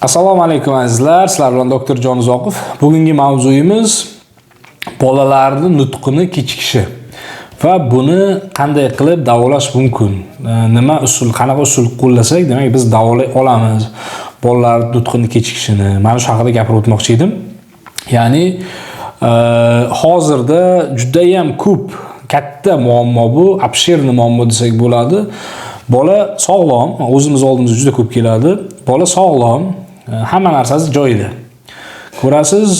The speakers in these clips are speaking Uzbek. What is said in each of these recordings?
Assalomu alaykum azizlar, sizlar bilan doktor Jonizoqov. Bugungi mavzuyimiz bolalarning nutqini kechikishi va buni qanday qilib davolash mumkin? Nima usul, qanaqa usul qo'llasak, demak biz davolay olamiz bolalar nutqini kechikishini. Mana shu haqida gapirib o'tmoqchi edim. Ya'ni hozirda juda ham ko'p katta muammo bu, obshirniy muammo desak bo'ladi. Bola sog'lom, o'zimiz oldimizga juda ko'p keladi. Bola sog'lom, hamma narsasi joyida. Ko'rasiz,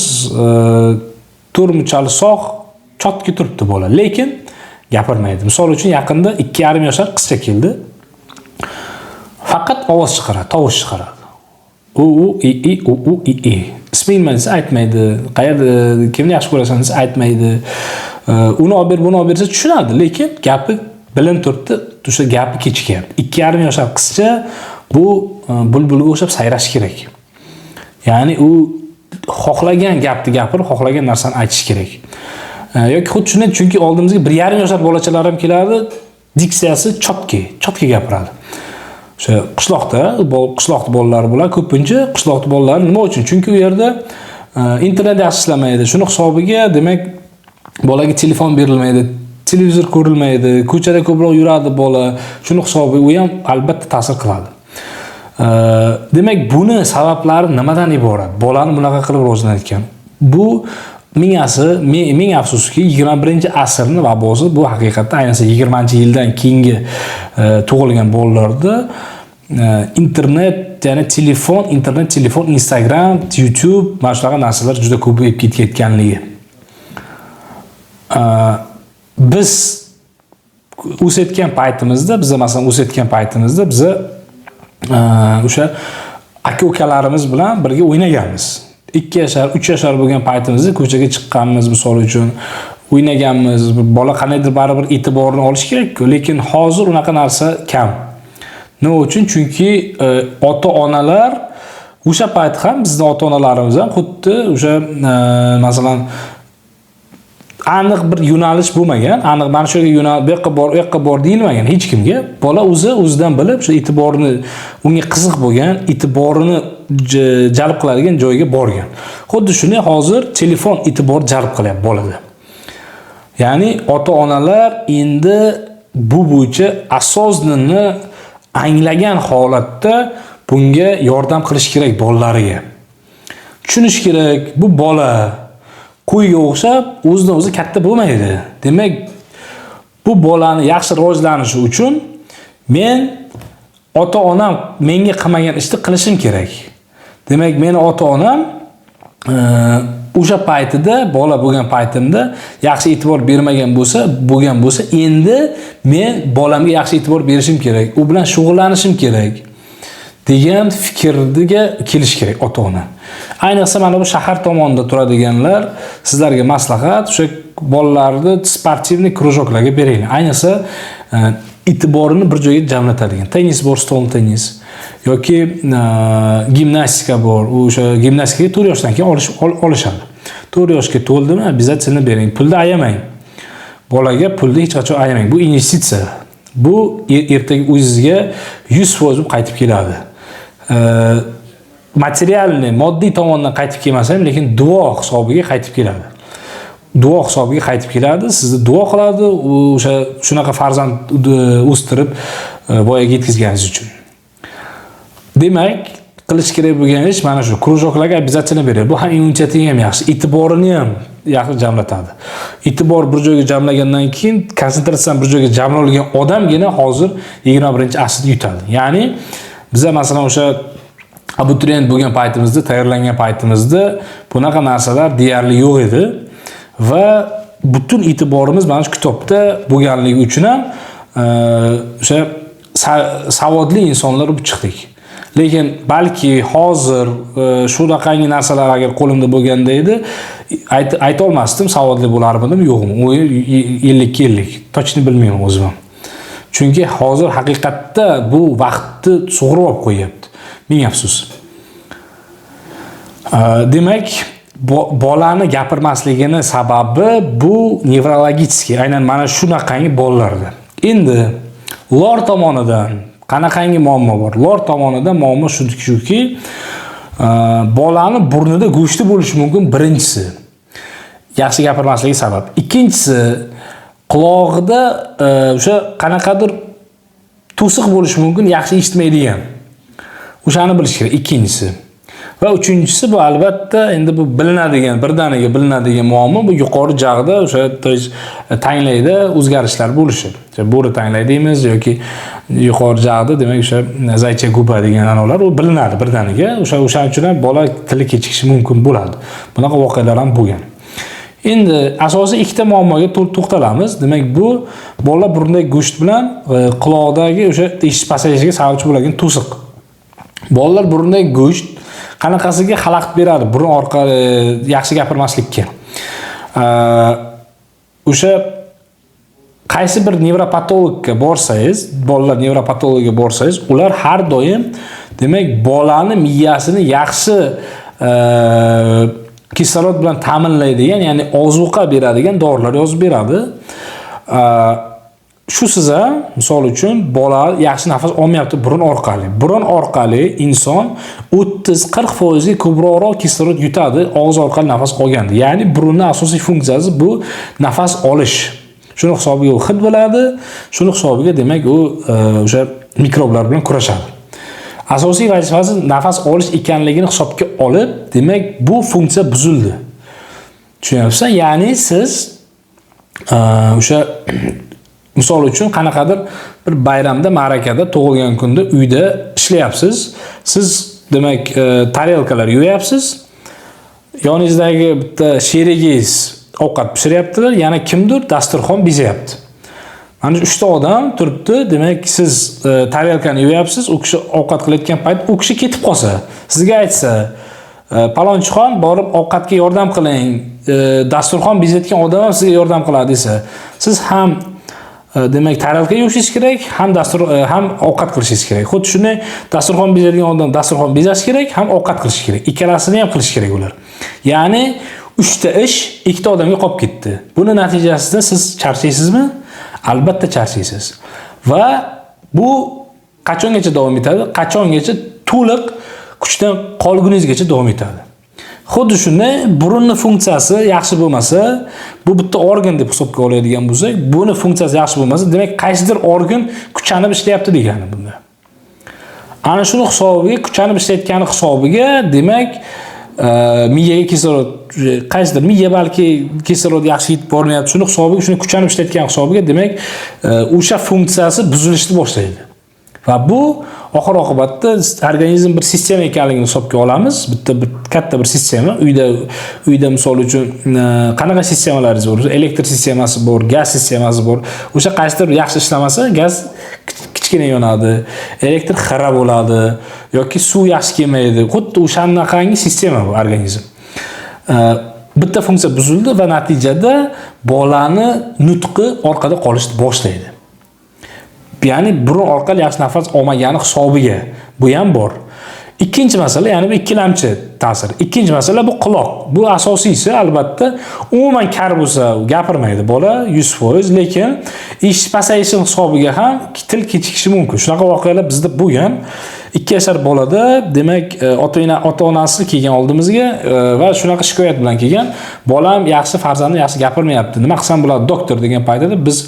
turmuchali sog', chotki turibdi bola, lekin gapirmaydi. Misol uchun yaqinda 2,5 yoshar qizcha keldi. Faqat ovoz chiqaradi, tovush chiqaradi. U. Ismingni desa aytmaydi. Qayerda, kimni yaxshi ko'rasan desa aytmaydi. Uni olib ber, buni olib bersa tushunadi, lekin gapi bilim turibdi, o'sha gapi kechikyapti. 2,5 yoshar qizcha bu bulbulga o'xshab sayrash kerak. Ya'ni u xohlagan gapni gapirib, xohlagan narsani aytish kerak. Yoki xuddi shuni, chunki oldimizga 1,5 yoshar bolachalar ham keladi, diksiyasi chotki gapiradi. O'sha qishloqda bolalar bular ko'pincha qishloqda bolalar nima uchun? Chunki u yerda internet yaxshi ishlamaydi. Shuni hisobiga, demak, bolaga telefon berilmaydi, televizor ko'rilmaydi, ko'chada ko'proq yuradi bola. Shuni hisobiga u ham albatta ta'sir qiladi. Demak, buni sabablari nimadan iborat? Bolani bunaqa qilib rivojlanayotgan. Bu ming afsuski 21-asrning vabosi. Bu haqiqatda ayniqsa 20-yildan keyingi tug'ilgan bolalarda internet, Instagram, YouTube, mana shunaqa narsalar juda ko'payib ketganligi. Biz o'sayotgan paytimizda, biz o'sha aka-ukalarimiz bilan birga o'ynaganmiz. 2 yoshar, 3 yoshar bo'lgan paytimizda ko'chaga chiqqanmiz, misol uchun o'ynaganmiz. Bola qanaydir baribir e'tiborini olish kerak-ku, lekin hozir unaqa narsa kam. Nima uchun? Chunki ota-onalar o'sha payt ham bizning ota-onalarimiz ham xuddi o'sha masalan aniq bir yo'nalish bo'lmagan, aniq mana shu yo'nal, bu yoqqa bor deyilmagan hech kimga. Bola o'zidan bilib, shu e'tiborni, unga qiziq bo'lgan, e'tiborini jalb qiladigan joyga borgan. Xuddi shuni hozir telefon e'tibor jalb qilyapti bolada. Ya'ni ota-onalar endi bu bo'yicha asosni anglagan holatda bunga yordam qilish kerak bolalariga. Tushunish kerak, bu bola qo'yga o'xshab o'zidan o'zi katta bo'lmaydi. Demak, bu bolani yaxshi rivojlanishi uchun men ota-onam menga qilmagan ishni qilishim kerak. Demak, meni ota-onam o'sha paytida, bola bo'lgan paytimda yaxshi e'tibor bermagan bo'lsa, endi men bolamga yaxshi e'tibor berishim kerak, u bilan shug'ullanishim kerak degan fikrga kelish kerak ota-ona. Ayniqsa mana bu shahar tomonida turadiganlar, sizlarga maslahat, o'sha bolalarni sportivniy krujoklarga beringlar. Ayniqsa e'tiborini bir joyga jamlatadigan. Tennis bor, stol tennis yoki gimnastika bor. O'sha gimnastikaga 4 yoshdan keyin olishadi. 4 yoshga to'ldimi, обязательно bering. Pulni ayamang. Bolaga pulni hech qachon ayamang. Bu investitsiya. Bu ertaga o'zingizga 100% qaytib keladi. Materialni, moddiy tomondan qaytib kelmasa ham, lekin duo hisobiga qaytib keladi. Sizni duo qiladi, o'sha shunaqa farzand o'stirib voyaga yetkazganingiz uchun. Demak, qilish kerak bo'lgan ish mana shu. Krujoklarga обязательно beradi. Bu ham immunitetini ham yaxshi, e'tiborini ham yaxshi jamlatadi. E'tibor bir joyga jamlagandan keyin konsentratsiya bir joyga jamlangan odamgina hozir 21-asrda yutadi. Ya'ni biz masalan o'sha abituriyent bo'lgan paytimizda, tayyorlangan paytimizda bunaqa narsalar deyarli yo'q edi va butun e'tiborimiz mana shu kitobda bo'lganligi uchun ham o'sha savodli insonlar bo'lib chiqdik. Lekin balki hozir shunaqangi narsalar agar qo'limda bo'lganda edi, ayta olmasdim savodli bo'larmidim, yo'qmi. U 50-50. Точно bilmayman o'zim ham. Chunki hozir haqiqatda bu vaqtni sug'urib olib qo'yapti. Ming afsus. Demak, bolani gapirmasligini sababi bu nevrologический, aynan mana shunaqangi bolalarda. Endi lor tomonidan qanaqangi muammo bor? Lor tomonidan muammo shuki, bolani burnida go'shti bo'lishi mumkin birinchisi. Yaxshi gapirmasligi sabab. Ikkinchisi, qulog'ida o'sha qanaqadir to'siq bo'lishi mumkin, yaxshi eshitmaydigan. O'shani bilish kerak ikkinchisi. Va uchinchisi bu albatta endi bu bilinadigan, birdaniga bilinadigan muammo bu yuqori jag'da o'sha tanglayda o'zgarishlar bo'lishi. Bo'ri tanglay deymiz yoki yuqori jag'da demak o'sha zaycha guba degan anolar u bilinadi birdaniga. O'shaning uchun ham bola tili kechikishi mumkin bo'ladi. Bunaqa voqealar ham bo'lgan. Endi asosiy ikkita muammoga to'xtalamiz. Demak, bu bola burundagi go'sht bilan quloqdagi o'sha eshitish pasayishiga sababchi bo'lgan to'siq. Bolalar burundagi go'sht qanaqasiga xalaqit beradi burun orqali yaxshi gapirmaslikka. O'sha qaysi bir nevropatologga borsangiz, bolalar nevropatologiga borsangiz, ular har doim demak bolani miyasini yaxshi kislorod bilan ta'minlaydigan, ya'ni ozuqa beradigan dorilar yozib beradi. Shu siza misol uchun bola yaxshi nafas olmayapti burun orqali. Burun orqali inson 30-40% ga ko'proq kislorod yutadi og'iz orqali nafas olganda. Ya'ni burunning asosiy funksiyasi bu nafas olish. Shuni hisobiga u hid bo'ladi, shuni hisobiga demak u o'sha mikroblar bilan kurashadi. Asosiy vazifasi nafas olish ekanligini hisobga olib, demak bu funksiya buzildi. Tushunyapsizmi? Ya'ni siz o'sha misol uchun qanaqadir bir bayramda, ma'rakada, tug'ilgan kunda uyda ishlayapsiz. Siz demak tarelkalar yuvayapsiz. Yoningizdagi bitta sherigingiz ovqat pishiryaptilar, yana kimdir dasturxon bezayapti. Mana 3 ta odam turibdi, demak siz tarelkani yuvayapsiz, u kishi ovqat qilayotgan payt u kishi ketib qolsa, sizga aytsa, "Palonchixon, borib ovqatga yordam qiling. Dasturxon bezayotgan odam ham sizga yordam qiladi" desa, siz ham demak tarelka yuvishingiz kerak, ham ovqat qilishingiz kerak. Xuddi shunday dasturxon bezaydigan odam dasturxon bezash kerak, ham ovqat qilish kerak. Ikkalasini ham qilish kerak ular. Ya'ni 3 ta ish 2 ta odamga qolib ketdi. Buni natijasida siz charchaysizmi? Albatta charchaysiz. Va bu qachongacha davom etadi? Qachongacha to'liq kuchdan qolguningizgacha davom etadi. Xuddi shunday burunning funksiyasi yaxshi bo'lmasa, bu bitta organ deb hisobga oladigan bo'lsak, buni funksiyasi yaxshi bo'lmasa, demak qaysidir organ kuchanib ishlayapti degani bunda. Ana shuni hisobiga, kuchanib ishlayotgani hisobiga, demak miyaga kislorod, qaysidir miya balki kislorod yaxshi yetib bormayapti, shuni hisobiga, shuni kuchanib ishlayotgan hisobiga, demak o'sha funksiyasi buzilishni boshlaydi. Va bu oxir oqibatda organizm bir sistema ekanligini hisobga olamiz. Bitta bir katta bir sistema. Uyda misol uchun qanaqa sistemalaringiz bor? Elektr sistemasi bor, gaz sistemasi bor. O'sha qaysidir yaxshi ishlamasa, gaz kichkina yonadi, elektr xira bo'ladi yoki suv yaxshi kelmaydi. Xuddi o'shanaqangi sistema bu organizm. Bitta funksiya buzildi va natijada bolani nutqi orqada qolishni boshlaydi. Ya'ni burun orqali yaxshi nafas olmagani hisobiga bu ham bor. Ikkinchi masala, ya'ni bu ikkilamchi ta'sir. Ikkinchi masala bu quloq. Bu asosiysi albatta. Umuman kar bo'lsa gapirmaydi bola 100%, lekin eshitish pasayishi hisobiga ham til kechikishi mumkin. Shunaqa voqealar bizda bo'lgan. 2 yashar bolada demak ota-onasi kelgan oldimizga va shunaqa shikoyat bilan kelgan. Bolam yaxshi, farzandim yaxshi gapirmayapti. Nima qilsam bo'ladi doktor degan paytda biz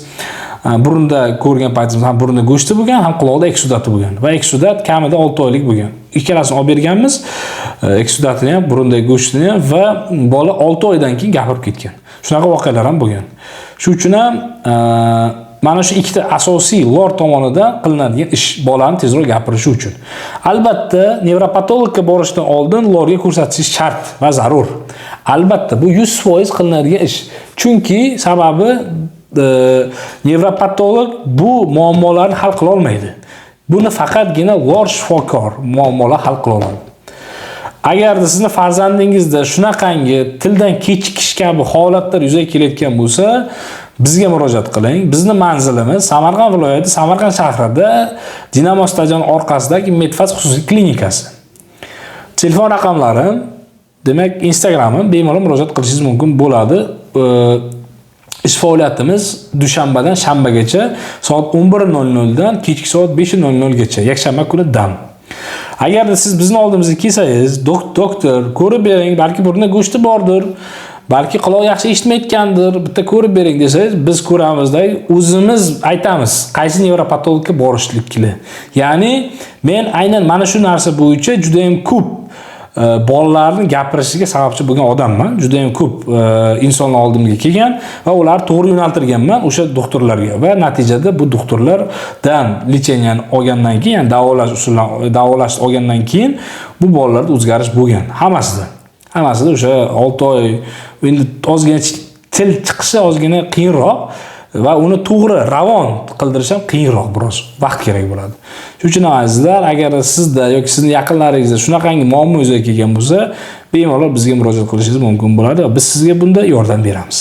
burunda ko'rgan paytimizda ham burunda go'shti bo'lgan, ham quloqda eksudati bo'lgan. Va eksudat kamida 6 oylik bo'lgan. Ikkalasini olib berganmiz. Eksudatini ham, burundagi go'shtini ham va bola 6 oydan keyin gapirib ketgan. Shunaqa voqealar ham bo'lgan. Shuning uchun ham mana shu ikkita asosiy lor tomonidan qilinadigan ish bolani tezroq gapirishi uchun. Albatta, nevropatologga borishdan oldin lorga ko'rsatish shart va zarur. Albatta, bu 100% qilinadigan ish. Chunki sababi nevropatolog bu muammolarni hal qila olmaydi. Buni faqatgina lor shifokor muammolar hal qila oladi. Agarda sizni farzandingizda shunaqangi tildan kechikish kabi holatlar yuzaga kelayotgan bo'lsa, bizga murojaat qiling. Bizning manzilimiz Samarqand viloyati, Samarqand shahrida Dinamo stadion orqasidagi Medfaz xususiy klinikasi. Telefon raqamlarim, demak Instagramim, bemalol murojaat qilishingiz mumkin bo'ladi. Ish faoliyatimiz dushanbadan shanbagacha soat 11:00 dan kechki soat 5:00 gacha, yakshanba kuni dam. Agarda siz bizni oldimizga kelsangiz, doktor, ko'rib bering, balki burunda go'shti bordir, balki quloq yaxshi eshitmayotgandir, bitta ko'rib bering desangiz, biz ko'ramizda, o'zimiz aytamiz, qaysi nevropatologga borishlikni. Ya'ni men aynan mana shu narsa bo'yicha juda ham ko'p bolalarning gapirishiga sababchi bo'lgan odamman. Juda ham ko'p insonlar oldimga kelgan va ularni to'g'ri yo'naltirganman o'sha doktorlarga va natijada bu doktorlardan lecheniya olgandan keyin, ya'ni davolash usullarini davolash olgandan keyin bu bolalarda o'zgarish bo'lgan. Hammasida o'sha 6 oy endi ozgina til chiqishi ozgina qiyinroq va uni to'g'ri ravon qildirish ham qiyinroq, biroz vaqt kerak bo'ladi. Shuning uchun azizlar, agar sizda yoki sizning yaqinlaringizda shunaqangi muammo yuzaga kelgan bo'lsa, bemalol bizga murojaat qilishingiz mumkin bo'ladi va biz sizga bunda yordam beramiz.